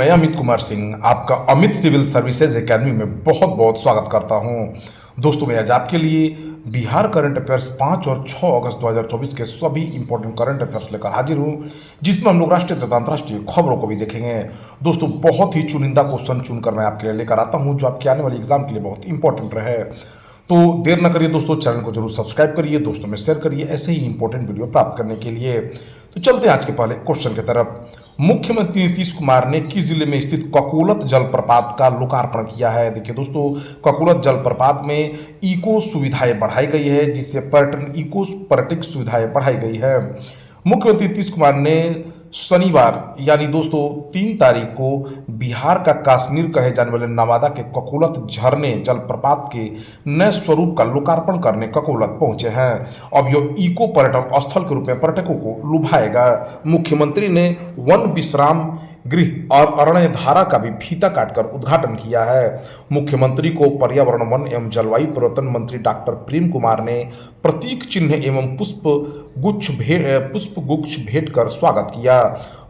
मैं अमित कुमार सिंह आपका Amit civil services academy में बहुत बहुत स्वागत करता हूं। दोस्तों मैं आज आपके लिए बिहार करंट अफेयर्स 5 और 6 अगस्त 2024 के सभी इंपॉर्टेंट करंट अफेयर्स लेकर हाजिर हूं, जिसमें हम लोग राष्ट्रीय तथा अंतर्राष्ट्रीय खबरों को भी देखेंगे। दोस्तों बहुत ही चुनिंदा क्वेश्चन चुनकर मैं आपके लिए लेकर आता हूं, जो आपके आने वाले एग्जाम के लिए बहुत इंपॉर्टेंट रहे। तो देर न करिए दोस्तों, चैनल को जरूर सब्सक्राइब करिए, दोस्तों में शेयर करिए ऐसे ही इंपॉर्टेंट वीडियो प्राप्त करने के लिए। तो चलते हैं आज के पहले क्वेश्चन की तरफ। मुख्यमंत्री नीतीश कुमार ने किस जिले में स्थित ककोलत जलप्रपात का लोकार्पण किया है? देखिए दोस्तों, ककोलत जलप्रपात में इको सुविधाएं बढ़ाई गई है, जिससे पर्यटक सुविधाएं बढ़ाई गई है। मुख्यमंत्री नीतीश कुमार ने शनिवार यानी दोस्तों 3 तारीख को बिहार का कश्मीर कहे जाने वाले नवादा के ककोलत झरने जलप्रपात के नए स्वरूप का लोकार्पण करने ककोलत पहुंचे हैं। अब यह इको पर्यटन स्थल के रूप में पर्यटकों को लुभाएगा। मुख्यमंत्री ने वन विश्राम गृह और अरण्य धारा का भी फीता काटकर उद्घाटन किया है। मुख्यमंत्री को पर्यावरण, वन एवं जलवायु परिवर्तन मंत्री डॉक्टर प्रेम कुमार ने प्रतीक चिन्ह एवं पुष्प गुच्छ भेंट कर स्वागत किया।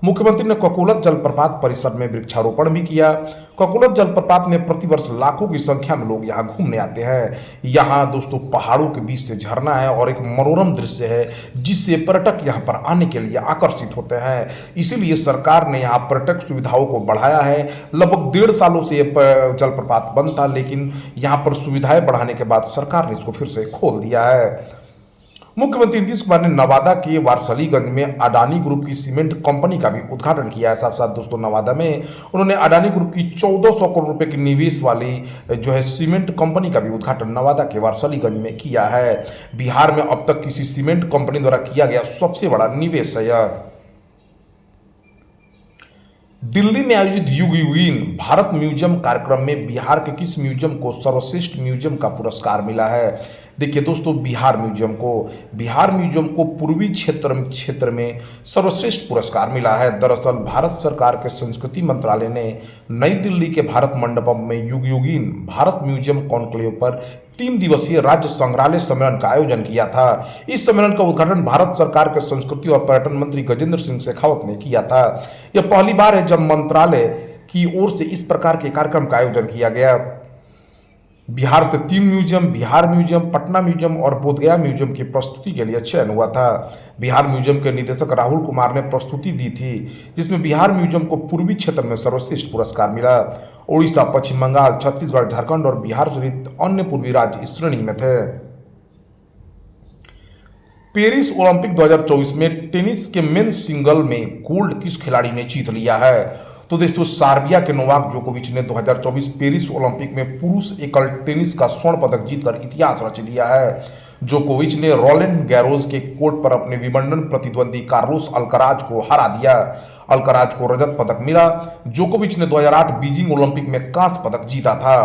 मुख्यमंत्री ने ककोलत जलप्रपात परिसर में वृक्षारोपण भी किया। ककोलत जलप्रपात में प्रतिवर्ष लाखों की संख्या में लोग यहाँ घूमने आते हैं। यहाँ दोस्तों पहाड़ों के बीच से झरना है और एक मनोरम दृश्य है, जिससे पर्यटक यहाँ पर आने के लिए आकर्षित होते हैं। इसीलिए सरकार ने यहाँ पर्यटक सुविधाओं को बढ़ाया है। लगभग 1.5 सालों से ये जलप्रपात बंद था, लेकिन यहाँ पर सुविधाएं बढ़ाने के बाद सरकार ने इसको फिर से खोल दिया है। मुख्यमंत्री नीतीश कुमार ने नवादा के वारसलीगंज में अडानी ग्रुप की सीमेंट कंपनी का भी उद्घाटन किया है। साथ साथ दोस्तों नवादा में उन्होंने अडानी ग्रुप की 1400 करोड़ रुपए की निवेश वाली जो है सीमेंट कंपनी का भी उद्घाटन नवादा के वारसलीगंज में किया है। बिहार में अब तक किसी सीमेंट कंपनी द्वारा किया गया सबसे बड़ा निवेश है यह। दिल्ली में आयोजित युग युगीन भारत म्यूजियम कार्यक्रम में बिहार के किस म्यूजियम को सर्वश्रेष्ठ म्यूजियम का पुरस्कार मिला है? देखिए दोस्तों, बिहार म्यूजियम को पूर्वी क्षेत्र में सर्वश्रेष्ठ पुरस्कार मिला है। दरअसल भारत सरकार के संस्कृति मंत्रालय ने नई दिल्ली के भारत मंडपम में युग युगीन भारत म्यूजियम कॉन्क्लेव पर 3 दिवसीय राज्य संग्रहालय सम्मेलन का आयोजन किया था। इस सम्मेलन का उद्घाटन भारत सरकार के संस्कृति और पर्यटन मंत्री गजेंद्र सिंह शेखावत ने किया था। यह पहली बार है जब मंत्रालय की ओर से इस प्रकार के कार्यक्रम का आयोजन किया गया। बिहार से 3 museum, Bihar museum, Patna museum और बोधगया म्यूजियम की प्रस्तुति के लिए चयन हुआ था। बिहार म्यूजियम के निदेशक राहुल कुमार ने प्रस्तुति दी थी, जिसमें बिहार म्यूजियम को पूर्वी क्षेत्र में सर्वश्रेष्ठ पुरस्कार मिला। ओडिशा, पश्चिम बंगाल, छत्तीसगढ़, झारखंड और बिहार सहित अन्य पूर्वी राज्य इस श्रेणी में थे। पेरिस ओलंपिक 2024 में टेनिस के मेंस सिंगल में गोल्ड किस खिलाड़ी ने जीत लिया है? तो दोस्तों सर्बिया के नोवाक जोकोविच ने 2024 पेरिस ओलंपिक में पुरुष एकल टेनिस का स्वर्ण पदक जीतकर इतिहास रच दिया है। जोकोविच ने रोलैंड गैरोस के कोर्ट पर अपने विंबलडन प्रतिद्वंदी कार्लोस अल्कराज को हरा दिया। अल्कराज को रजत पदक मिला। जोकोविच ने 2008 बीजिंग ओलंपिक में कांस्य पदक जीता था।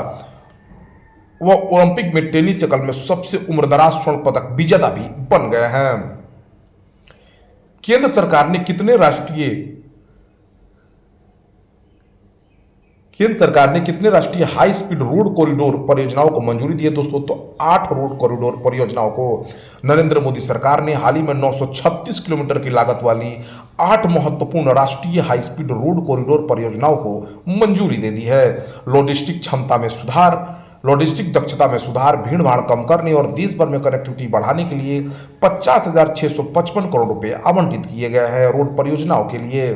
वह ओलंपिक में टेनिस एकल में सबसे उम्रदराज स्वर्ण पदक विजेता भी बन गए हैं। केंद्र सरकार ने कितने राष्ट्रीय हाई स्पीड रोड कॉरिडोर परियोजनाओं को मंजूरी दी है? दोस्तों तो 8 रोड कॉरिडोर परियोजनाओं को नरेंद्र मोदी सरकार ने हाल ही में 936 किलोमीटर की लागत वाली 8 महत्वपूर्ण राष्ट्रीय हाई स्पीड रोड कॉरिडोर परियोजनाओं को मंजूरी दे दी है। लॉजिस्टिक दक्षता में सुधार, भीड़ भाड़ कम करने और देश भर में कनेक्टिविटी बढ़ाने के लिए 50,655 करोड़ रुपए आवंटित किए गए हैं रोड परियोजनाओं के लिए।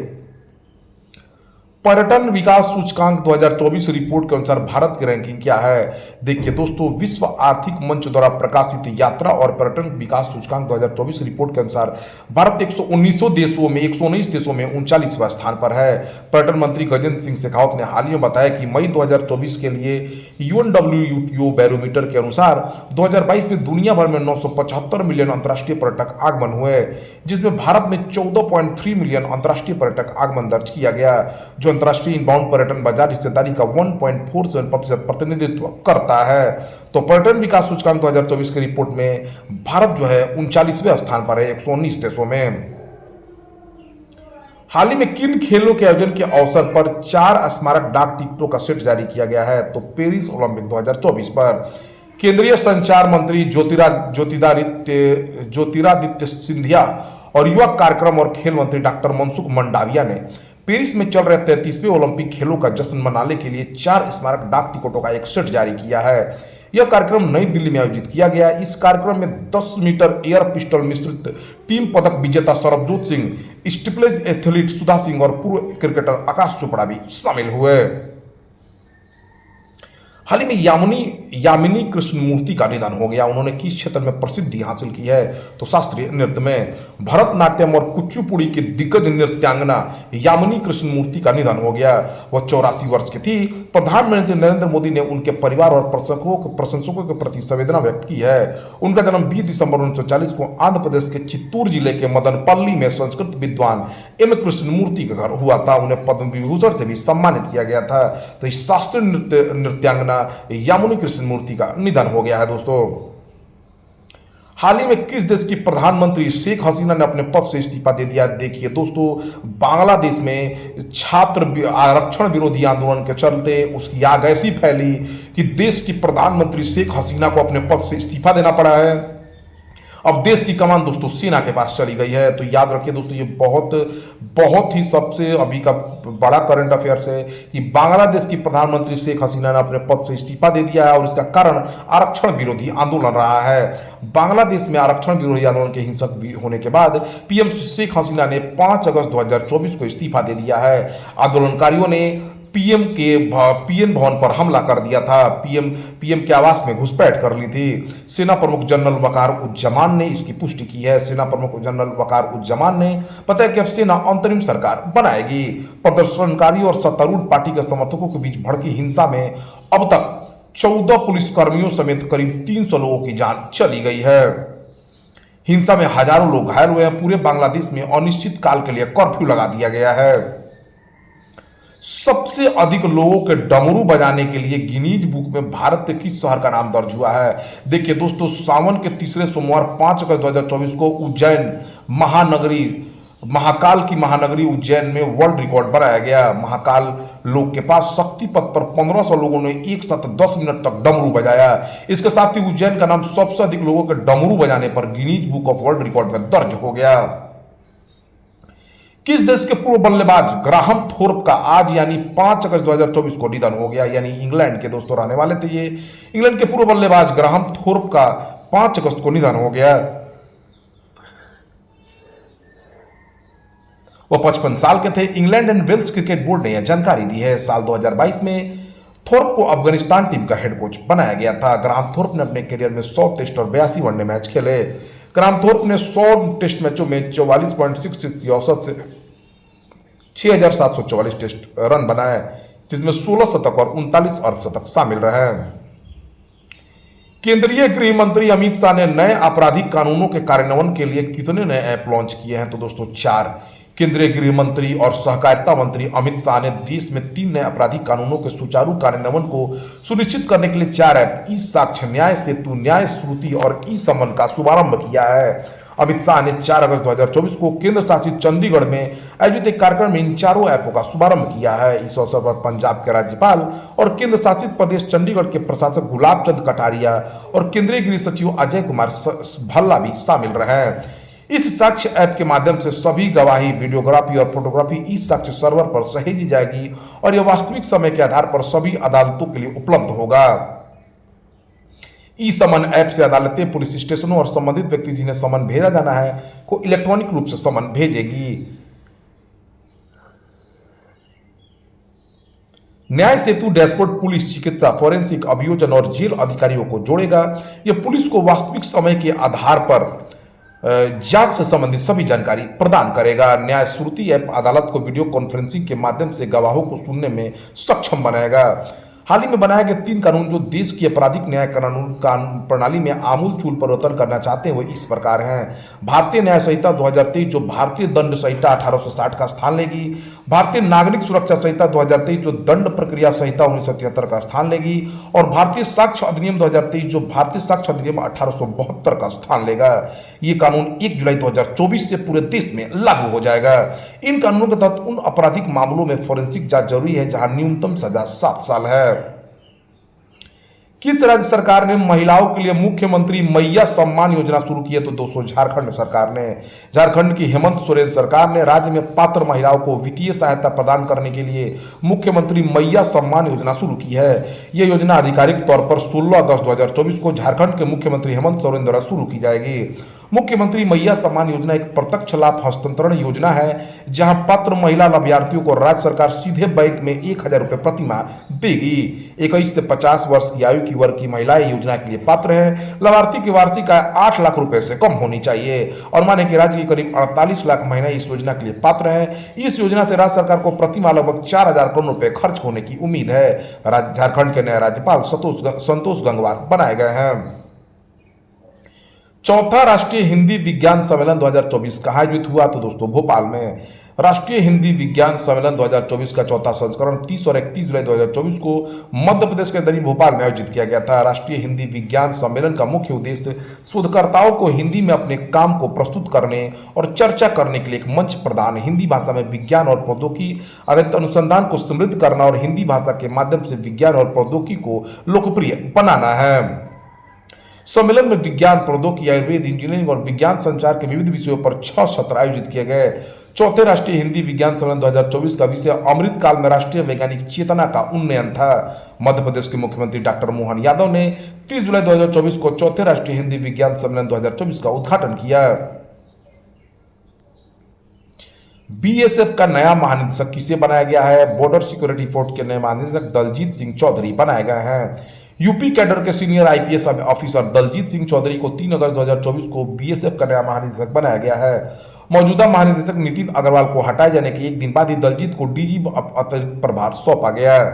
पर्यटन विकास सूचकांक 2024 रिपोर्ट के अनुसार भारत की रैंकिंग क्या है? देखिए दोस्तों, विश्व आर्थिक मंच द्वारा प्रकाशित यात्रा और पर्यटन विकास सूचकांक 2024 रिपोर्ट के अनुसार भारत 119 देशों में 39वां स्थान पर है। पर्यटन मंत्री गजेंद्र सिंह शेखावत ने हाल ही में बताया कि मई 2024 के लिए UNWTO बैरोमीटर के अनुसार 2022 में दुनिया भर में 975 मिलियन अंतर्राष्ट्रीय पर्यटक आगमन हुए, जिसमें भारत में 14.3 मिलियन अंतर्राष्ट्रीय पर्यटक आगमन दर्ज किया गया, जो अंतर्राष्ट्रीय इनबाउंड पर्यटन बाजार हिस्सेदारी का 1.47% प्रतिनिधित्व करता है। तो पर्यटन विकास सूचकांक 2024 की रिपोर्ट में भारत जो है 39वें स्थान पर है 119 देशों में। हाल ही में किन खेलों के आयोजन के अवसर पर 4 स्मारक डाक टिकटों का सेट जारी किया गया है? तो पेरिस ओलंपिक 2024 पर केंद्रीय संचार मंत्री ज्योतिरादित्य सिंधिया और युवा कार्यक्रम और खेल मंत्री डॉक्टर मनसुख मंडाविया ने पेरिस में चल रहे 33वें ओलंपिक खेलों का जश्न मनाने के लिए 4 स्मारक डाक टिकटों का एक सेट जारी किया है। यह कार्यक्रम नई दिल्ली में आयोजित किया गया। इस कार्यक्रम में 10 मीटर एयर पिस्टल मिश्रित टीम पदक विजेता सरबजोत सिंह, स्टीपलेज एथलीट सुधा सिंह और पूर्व क्रिकेटर आकाश चोपड़ा भी शामिल हुए। हाल ही में यामिनी कृष्णमूर्ति का निधन हो गया। उन्होंने किस क्षेत्र में प्रसिद्धि हासिल की है, तो शास्त्रीय नृत्य में। भरतनाट्यम और कुचिपुड़ी की दिग्गज नृत्यांगना यामिनी कृष्णमूर्ति का निधन हो गया। वह 84 वर्ष की थी। प्रधानमंत्री नरेंद्र मोदी ने उनके परिवार और प्रशंसकों के प्रति संवेदना व्यक्त की है। उनका जन्म 20 दिसंबर 1940 को आंध्र प्रदेश के चित्तूर जिले के मदनपल्ली में संस्कृत विद्वान एम कृष्णमूर्ति का घर हुआ था। उन्हें पद्म विभूषण से भी सम्मानित किया गया था। तो इस शास्त्रीय नृत्यांगना यामिनी कृष्णमूर्ति का निधन हो गया है। दोस्तों, हाल ही में किस देश की प्रधानमंत्री शेख हसीना ने अपने पद से इस्तीफा दे दिया? देखिए दोस्तों, बांग्लादेश में छात्र आरक्षण विरोधी आंदोलन के चलते उसकी आग ऐसी फैली कि देश की प्रधानमंत्री शेख हसीना को अपने पद से इस्तीफा देना पड़ा है। अब देश की कमान दोस्तों सेना के पास चली गई है। तो याद रखिए दोस्तों, ये बहुत ही सबसे अभी का बड़ा करंट अफेयर्स है कि बांग्लादेश की प्रधानमंत्री शेख हसीना ने अपने पद से इस्तीफा दे दिया है और इसका कारण आरक्षण विरोधी आंदोलन रहा है। बांग्लादेश में आरक्षण विरोधी आंदोलन के हिंसक होने के बाद पीएम शेख हसीना ने 5 अगस्त 2024 को इस्तीफा दे दिया है। आंदोलनकारियों ने पीएन भवन पर हमला कर दिया था। पीएम के आवास में घुसपैठ कर ली थी। सेना प्रमुख जनरल वकार उज्जमान ने इसकी पुष्टि की है। सेना प्रमुख जनरल वकार उज्जमान ने बताया कि अब सेना अंतरिम सरकार बनाएगी। प्रदर्शनकारी और सत्तारूढ़ पार्टी के समर्थकों के बीच भड़की हिंसा में अब तक 14 पुलिसकर्मियों समेत करीब 300 लोगों की जान चली गई है। हिंसा में हजारों लोग घायल हुए हैं। पूरे बांग्लादेश में अनिश्चित काल के लिए कर्फ्यू लगा दिया गया है। सबसे अधिक लोगों के डमरू बजाने के लिए गिनीज बुक में भारत के किस शहर का नाम दर्ज हुआ है? देखिए दोस्तों, सावन के तीसरे सोमवार 5 अगस्त 2024 को उज्जैन महाकाल की महानगरी उज्जैन में वर्ल्ड रिकॉर्ड बनाया गया। महाकाल लोक के पास शक्ति पथ पर 1500 लोगों ने एक साथ 10 मिनट तक डमरू बजाया। इसके साथ ही उज्जैन का नाम सबसे अधिक लोगों के डमरू बजाने पर Guinness book of world record में दर्ज हो गया। किस देश के पूर्व बल्लेबाज ग्राहम थोर्प का आज यानी 5 अगस्त 2024 को निधन हो गया? यानी इंग्लैंड के दोस्तों रहने वाले थे ये। इंग्लैंड के पूर्व बल्लेबाज ग्राहम थोर्प का 5 अगस्त को निधन हो गया। वो 55 साल के थे। England and Wales cricket board ने यह जानकारी दी है। साल 2022 में थोर्प को अफगानिस्तान टीम का हेड कोच बनाया गया था। ग्राहम थोर्प ने अपने करियर में 100 टेस्ट और 82 वनडे मैच खेले। ग्राहम थोर्प ने 100 टेस्ट मैचों में 44.66 की औसत से 6,744 टेस्ट रन बनाए, जिसमें 16 शतक और 39 अर्धशतक शामिल रहे। केंद्रीय गृह मंत्री अमित शाह ने नए आपराधिक कानूनों के कार्यान्वयन के लिए कितने नए ऐप लॉन्च किए हैं? तो दोस्तों 4। केंद्रीय गृह मंत्री और सहकारिता मंत्री अमित शाह ने देश में 3 नए आपराधिक कानूनों के सुचारू कार्यान्वयन को सुनिश्चित करने के लिए 4 ऐप ई साक्ष्य, न्याय सेतु, न्याय श्रुति और ई समन का शुभारंभ किया है। अमित शाह ने 4 अगस्त 2024 को केंद्र शासित चंडीगढ़ में आयोजित एक कार्यक्रम में इन चारों ऐपों का शुभारंभ किया है। इस अवसर पर पंजाब के राज्यपाल और केंद्र शासित प्रदेश चंडीगढ़ के प्रशासक गुलाब चंद कटारिया और केंद्रीय गृह सचिव अजय कुमार भल्ला भी शामिल रहे। इस साक्ष्य ऐप के माध्यम से सभी गवाही, वीडियोग्राफी और फोटोग्राफी इस साक्ष्य सर्वर पर सहेजी जाएगी और यह वास्तविक समय के आधार पर सभी अदालतों के लिए उपलब्ध होगा। ई समन ऐप से अदालतें पुलिस स्टेशनों और संबंधित व्यक्ति जिन्हें समन भेजा जाना है को इलेक्ट्रॉनिक रूप से समन भेजेगी। न्याय सेतु डैशबोर्ड पुलिस, चिकित्सा, फोरेंसिक, अभियोजन और जेल अधिकारियों को जोड़ेगा। यह पुलिस को वास्तविक समय के आधार पर जांच से संबंधित सभी जानकारी प्रदान करेगा। न्याय श्रुति ऐप अदालत को वीडियो कॉन्फ्रेंसिंग के माध्यम से गवाहों को सुनने में सक्षम बनाएगा। हाल ही में बनाए गए 3 कानून जो देश की आपराधिक न्याय कानून प्रणाली में आमूल चूल परिवर्तन करना चाहते हैं वो इस प्रकार हैं। भारतीय न्याय संहिता 2023 जो भारतीय दंड संहिता 1860 का स्थान लेगी। भारतीय नागरिक सुरक्षा संहिता 2023 जो दंड प्रक्रिया संहिता 1973 का स्थान लेगी। और भारतीय साक्ष्य अधिनियम 2023 जो भारतीय साक्ष्य अधिनियम 1872 का स्थान लेगा। ये कानून 1 जुलाई 2024 से पूरे देश में लागू हो जाएगा। इन कानूनों के तहत उन आपराधिक मामलों में फोरेंसिक जांच जरूरी है जहां न्यूनतम सजा 7 साल है। किस राज्य सरकार ने महिलाओं के लिए मुख्यमंत्री मैया सम्मान योजना शुरू की है? तो दोस्तों झारखंड सरकार ने। झारखंड की हेमंत सोरेन सरकार ने राज्य में पात्र महिलाओं को वित्तीय सहायता प्रदान करने के लिए मुख्यमंत्री मैया सम्मान योजना शुरू की है। यह योजना आधिकारिक तौर पर 16 अगस्त 2024 को झारखंड के मुख्यमंत्री हेमंत सोरेन द्वारा शुरू की जाएगी। मुख्यमंत्री मैया सम्मान योजना एक प्रत्यक्ष लाभ हस्तांतरण योजना है, जहां पात्र महिला लाभार्थियों को राज्य सरकार सीधे बैंक में 1,000 रुपए प्रति माह देगी। 21 से 50 वर्ष की आयु की वर्ग की महिलाएं योजना के लिए पात्र हैं। लाभार्थी की वार्षिक आय 8 लाख रुपए से कम होनी चाहिए और माने कि राज्य की करीब 48 लाख महिलाएं इस योजना के लिए पात्र हैं। इस योजना से राज्य सरकार को प्रति माह लगभग 4,000 करोड़ रुपए खर्च होने की उम्मीद है। राज्य झारखंड के नए राज्यपाल संतोष गंगवार बनाए गए हैं। चौथा राष्ट्रीय हिंदी विज्ञान सम्मेलन 2024 कहाँ आयोजित हुआ? तो दोस्तों भोपाल में। राष्ट्रीय हिंदी विज्ञान सम्मेलन 2024 का चौथा संस्करण 30 और 31 जुलाई 2024 को मध्य प्रदेश के नगरी भोपाल में आयोजित किया गया था। राष्ट्रीय हिंदी विज्ञान सम्मेलन का मुख्य उद्देश्य शोधकर्ताओं को हिंदी में अपने काम को प्रस्तुत करने और चर्चा करने के लिए एक मंच प्रदान, हिंदी भाषा में विज्ञान और प्रौद्योगिकी आधारित अनुसंधान को समृद्ध करना और हिंदी भाषा के माध्यम से विज्ञान और प्रौद्योगिकी को लोकप्रिय बनाना है। सम्मेलन में विज्ञान, प्रौद्योगिकी, आयुर्वेद, इंजीनियरिंग और विज्ञान संचार के विविध विषयों पर 6 सत्र आयोजित किए गए। चौथे राष्ट्रीय हिंदी विज्ञान सम्मेलन 2024 का विषय अमृतकाल में राष्ट्रीय वैज्ञानिक चेतना का उन्नयन था। मध्य प्रदेश के मुख्यमंत्री डॉक्टर मोहन यादव ने 30 जुलाई 2024 को चौथे राष्ट्रीय हिंदी विज्ञान सम्मेलन 2024 का उद्घाटन किया। बीएसएफ का नया महानिदेशक किसे बनाया गया है? बॉर्डर सिक्योरिटी फोर्स के नए महानिदेशक दलजीत सिंह चौधरी बनाए गए हैं। यूपी कैडर के senior IPS officer Daljit Singh Chaudhary को 3 अगस्त 2024 को बीएसएफ का नया महानिदेशक बनाया गया है। मौजूदा महानिदेशक नितिन अग्रवाल को हटाए जाने के एक दिन बाद ही दलजीत को डीजी अतिरिक्त प्रभार सौंपा गया है।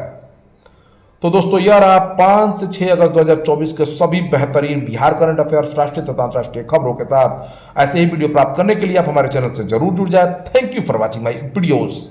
तो दोस्तों यह रहा 5 से 6 अगस्त 2024 के सभी बेहतरीन बिहार करंट अफेयर्स, राष्ट्रीय तथा अंतर्राष्ट्रीय खबरों के साथ। ऐसे ही वीडियो प्राप्त करने के लिए आप हमारे चैनल से जरूर जुड़ जाए। Thank you for watching my videos.